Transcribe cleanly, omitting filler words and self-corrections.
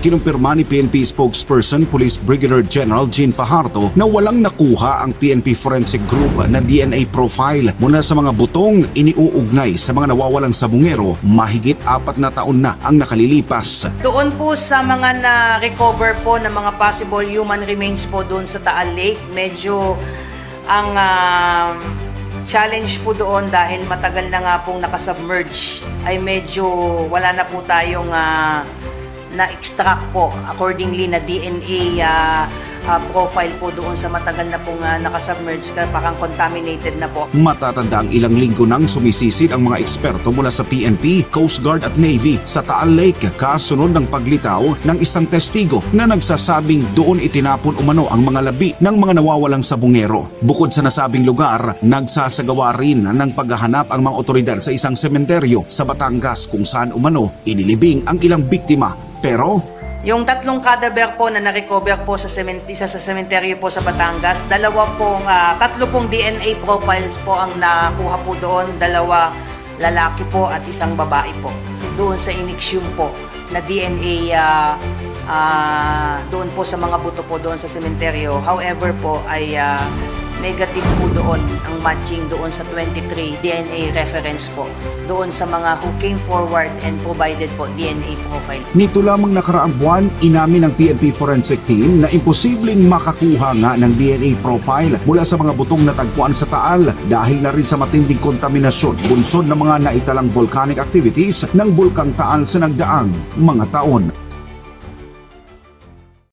Kinumpirma ni PNP spokesperson Police Brigadier General Jean Fajardo na walang nakuha ang PNP Forensic Group na DNA profile mula sa mga butong iniuugnay sa mga nawawalang sabungero. Mahigit 4 na taon na ang nakalilipas. Doon po sa mga na-recover po ng mga possible human remains po doon sa Taal Lake, medyo ang challenge po doon dahil matagal na nga pong nakasubmerge ay medyo wala na po tayong na-extract po accordingly na DNA profile po doon sa matagal na pong nakasubmerge, parang contaminated na po. Matatanda ang ilang linggo nang sumisisid ang mga eksperto mula sa PNP, Coast Guard at Navy sa Taal Lake kasunod ng paglitaw ng isang testigo na nagsasabing doon itinapon umano ang mga labi ng mga nawawalang sabungero. Bukod sa nasabing lugar, nagsasagawa rin ng paghahanap ang mga otoridad sa isang sementeryo sa Batangas kung saan umano inilibing ang ilang biktima. Pero yung 3 cadaver po na na-recover po sa isa sa sementeryo po sa Batangas, 3 pong DNA profiles po ang nakuha po doon, 2 lalaki po at 1 babae po. Doon sa inixium po na DNA doon po sa mga buto po doon sa sementeryo. However po ay negative po doon ang matching doon sa 23 DNA reference po doon sa mga who came forward and provided po DNA profile. Nito lamang nakaraang buwan, inamin ng PNP Forensic Team na imposibleng makakuha nga ng DNA profile mula sa mga butong natagpuan sa Taal dahil na rin sa matinding kontaminasyon bunsod ng mga naitalang volcanic activities ng Bulkang Taal sa nagdaang mga taon.